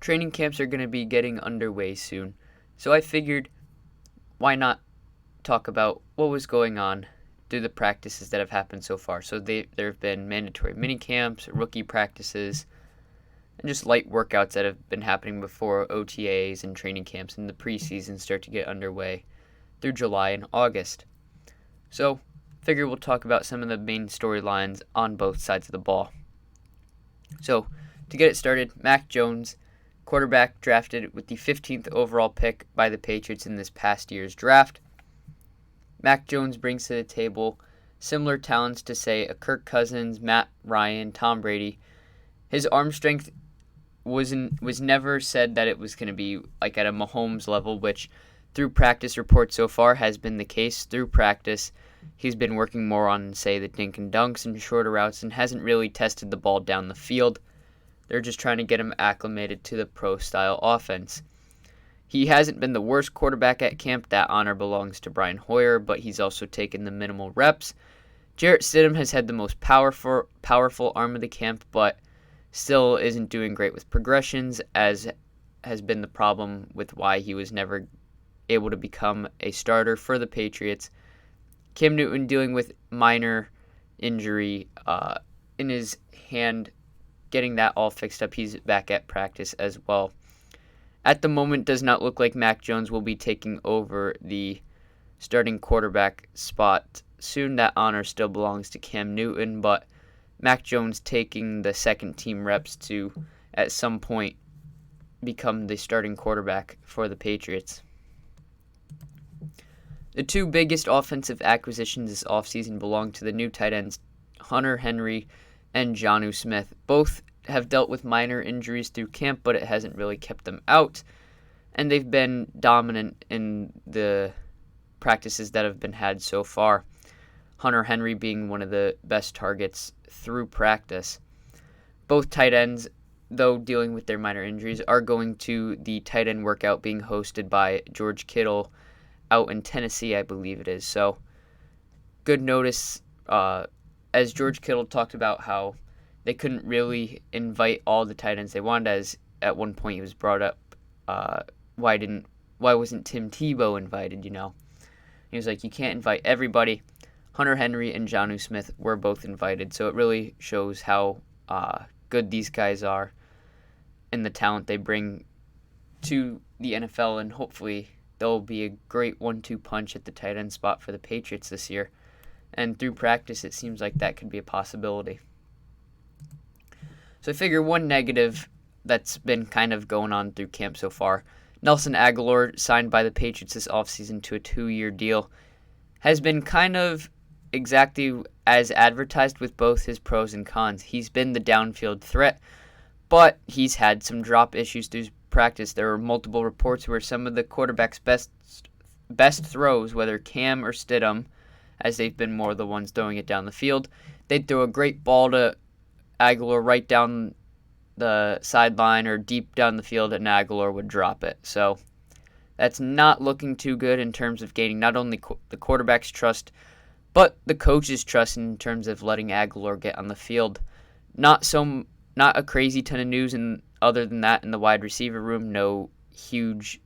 training camps are going to be getting underway soon. So I figured, why not talk about what was going on through the practices that have happened so far. So there have been mandatory mini camps, rookie practices, and just light workouts that have been happening before OTAs and training camps and the preseason start to get underway through July and August. So figure we'll talk about some of the main storylines on both sides of the ball. So to get it started, Mac Jones, quarterback drafted with the 15th overall pick by the Patriots in this past year's draft. Mac Jones brings to the table similar talents to, say, a Kirk Cousins, Matt Ryan, Tom Brady. His arm strength was never said that it was going to be like at a Mahomes level, which through practice reports so far has been the case. Through practice, he's been working more on, say, the dink and dunks and shorter routes and hasn't really tested the ball down the field. They're just trying to get him acclimated to the pro-style offense. He hasn't been the worst quarterback at camp. That honor belongs to Brian Hoyer, but he's also taken the minimal reps. Jarrett Stidham has had the most powerful arm of the camp, but still isn't doing great with progressions, as has been the problem with why he was never able to become a starter for the Patriots. Cam Newton dealing with minor injury in his hand, getting that all fixed up. He's back at practice as well. At the moment, does not look like Mac Jones will be taking over the starting quarterback spot soon. That honor still belongs to Cam Newton, but Mac Jones taking the second team reps to, at some point, become the starting quarterback for the Patriots. The two biggest offensive acquisitions this offseason belong to the new tight ends, Hunter Henry and Jonnu Smith. Both have dealt with minor injuries through camp, but it hasn't really kept them out, and they've been dominant in the practices that have been had so far. Hunter Henry being one of the best targets through practice. Both tight ends, though dealing with their minor injuries, are going to the tight end workout being hosted by George Kittle out in Tennessee, I believe it is. So good notice, as George Kittle talked about how they couldn't really invite all the tight ends they wanted, as at one point he was brought up, why wasn't Tim Tebow invited, He was like, you can't invite everybody. Hunter Henry and Jonnu Smith were both invited, so it really shows how good these guys are and the talent they bring to the NFL, and hopefully they'll be a great 1-2 punch at the tight end spot for the Patriots this year. And through practice, it seems like that could be a possibility. So I figure one negative that's been kind of going on through camp so far, Nelson Agholor, signed by the Patriots this offseason to a 2-year deal, has been kind of exactly as advertised with both his pros and cons. He's been the downfield threat, but he's had some drop issues through practice. There were multiple reports where some of the quarterback's best throws, whether Cam or Stidham, as they've been more the ones throwing it down the field, they'd throw a great ball to Agholor right down the sideline or deep down the field, and Agholor would drop it. So that's not looking too good in terms of gaining not only the quarterback's trust, but the coach's trust in terms of letting Agholor get on the field. Not a crazy ton of news, and other than that, in the wide receiver room, no huge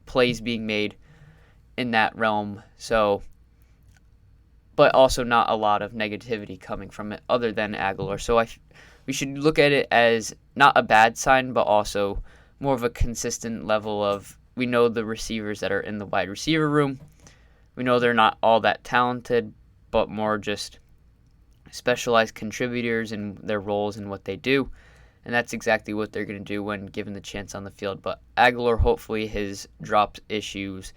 plays being made in that realm. So, but also not a lot of negativity coming from it other than Agholor. So we should look at it as not a bad sign, but also more of a consistent level of, we know the receivers that are in the wide receiver room. We know they're not all that talented, but more just specialized contributors in their roles and what they do. And that's exactly what they're going to do when given the chance on the field. But Agholor, hopefully his drop issues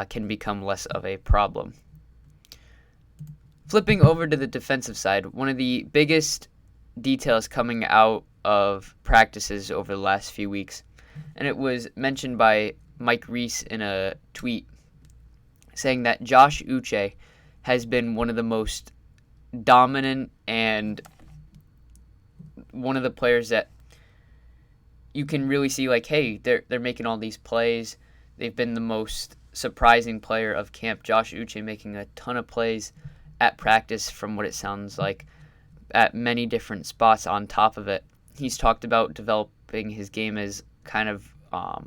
can become less of a problem. Flipping over to the defensive side, one of the biggest details coming out of practices over the last few weeks, and it was mentioned by Mike Reese in a tweet, saying that Josh Uche has been one of the most dominant and one of the players that you can really see, like, hey, they're making all these plays. They've been the most surprising player of camp. Josh Uche making a ton of plays at practice, from what it sounds like, at many different spots on top of it. He's talked about developing his game as kind of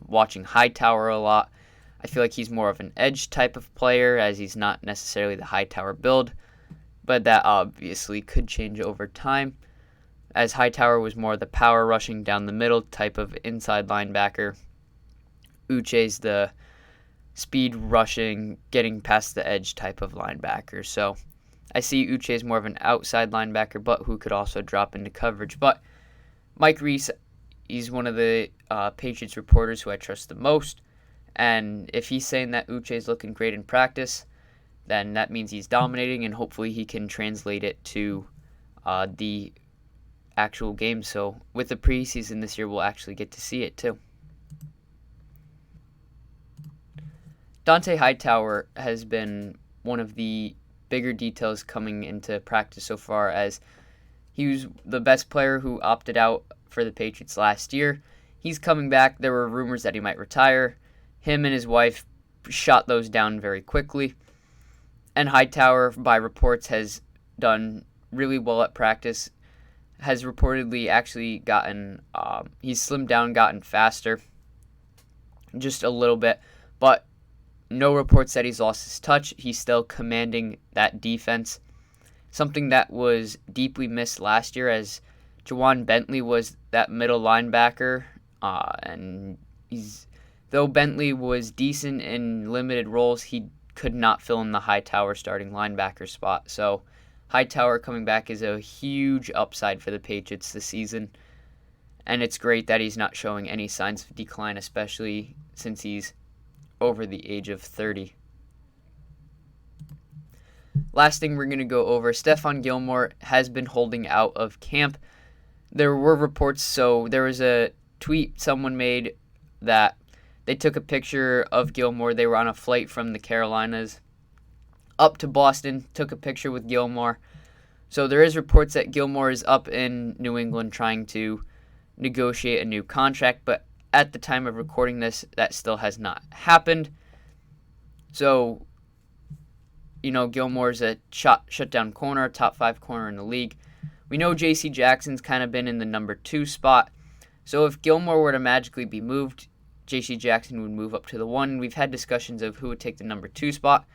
watching Hightower a lot. I feel like he's more of an edge type of player, as he's not necessarily the Hightower build, but that obviously could change over time, as Hightower was more the power rushing down the middle type of inside linebacker. Uche's the speed rushing, getting past the edge type of linebacker. So I see Uche as more of an outside linebacker, but who could also drop into coverage. But Mike Reese, he's one of the Patriots reporters who I trust the most. And if he's saying that Uche is looking great in practice, then that means he's dominating, and hopefully he can translate it to the actual game. So with the preseason this year, we'll actually get to see it too. Dante Hightower has been one of the bigger details coming into practice so far, as he was the best player who opted out for the Patriots last year. He's coming back. There were rumors that he might retire. Him and his wife shot those down very quickly. And Hightower, by reports, has done really well at practice. Has reportedly actually gotten, he's slimmed down, gotten faster, just a little bit. But no reports that he's lost his touch. He's still commanding that defense. Something that was deeply missed last year, as Juwan Bentley was that middle linebacker. And though Bentley was decent in limited roles, he could not fill in the Hightower starting linebacker spot. So Hightower coming back is a huge upside for the Patriots this season. And it's great that he's not showing any signs of decline, especially since he's over the age of 30. Last thing we're going to go over, Stephon Gilmore has been holding out of camp. There were reports, so there was a tweet someone made that they took a picture of Gilmore. They were on a flight from the Carolinas up to Boston, took a picture with Gilmore. So there is reports that Gilmore is up in New England trying to negotiate a new contract, but at the time of recording this, that still has not happened. So, Gilmore's a shutdown corner, top 5 corner in the league. We know J.C. Jackson's kind of been in the number 2 spot. So if Gilmore were to magically be moved, J.C. Jackson would move up to the 1. We've had discussions of who would take the number 2 spot.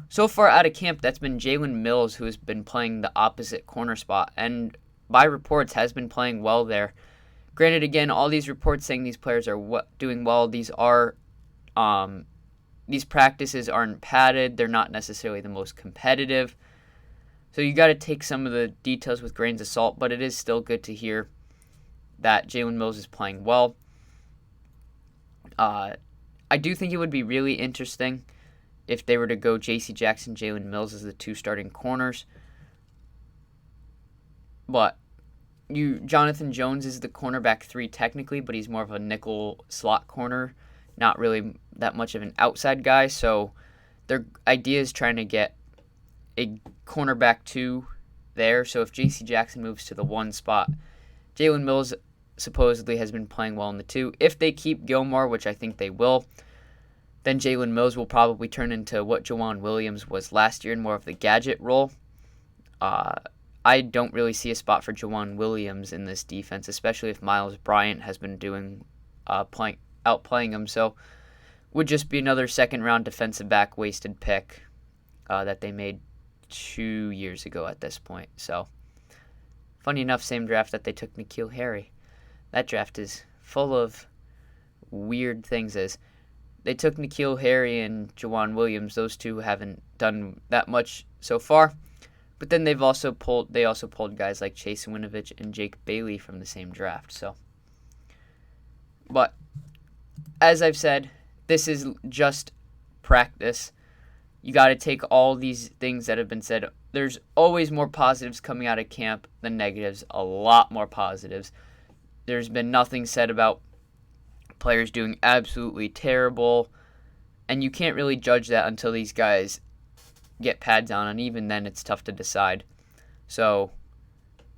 So far out of camp, that's been Jalen Mills, who has been playing the opposite corner spot, and by reports has been playing well there. Granted, again, all these reports saying these players are doing well. These practices aren't padded. They're not necessarily the most competitive. So you got to take some of the details with grains of salt, but it is still good to hear that Jalen Mills is playing well. I do think it would be really interesting if they were to go J.C. Jackson, Jalen Mills as the 2 starting corners. But Jonathan Jones is the cornerback 3 technically, but he's more of a nickel slot corner, not really that much of an outside guy. So their idea is trying to get a cornerback 2 there. So if J.C. Jackson moves to the 1 spot, Jalen Mills supposedly has been playing well in the 2. If they keep Gilmore, which I think they will, then Jalen Mills will probably turn into what Juwan Williams was last year in more of the gadget role. I don't really see a spot for Juwan Williams in this defense, especially if Miles Bryant has been outplaying him. So would just be another second-round defensive back wasted pick that they made 2 years ago at this point. So funny enough, same draft that they took N'Keal Harry. That draft is full of weird things, as they took N'Keal Harry and Juwan Williams. Those two haven't done that much so far. But then they also pulled guys like Chase Winovich and Jake Bailey from the same draft. But as I've said, this is just practice. You got to take all these things that have been said. There's always more positives coming out of camp than negatives. A lot more positives. There's been nothing said about players doing absolutely terrible, and you can't really judge that until these guys get pads on, and even then it's tough to decide. So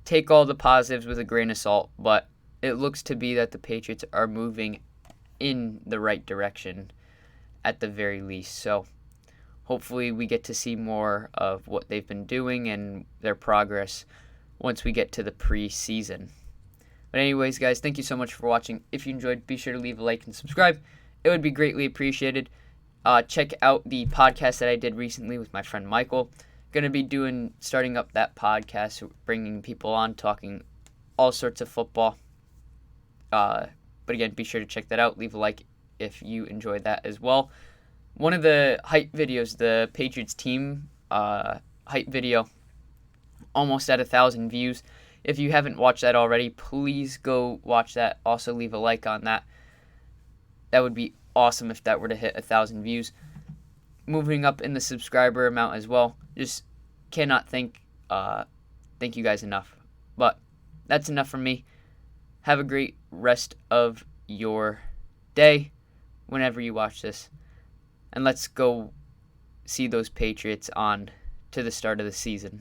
take all the positives with a grain of salt, but it looks to be that the Patriots are moving in the right direction at the very least. So hopefully we get to see more of what they've been doing and their progress once we get to the preseason. But anyways, guys, thank you so much for watching. If you enjoyed, be sure to leave a like and subscribe. It would be greatly appreciated. Check out the podcast that I did recently with my friend Michael. Going to be starting up that podcast, bringing people on, talking all sorts of football. But again, be sure to check that out. Leave a like if you enjoyed that as well. One of the hype videos, the Patriots team hype video, almost at 1,000 views. If you haven't watched that already, please go watch that. Also leave a like on that. That would be awesome if that were to hit 1,000 views. Moving up in the subscriber amount as well. Just cannot thank you guys enough. But that's enough from me. Have a great rest of your day whenever you watch this. And let's go see those Patriots on to the start of the season.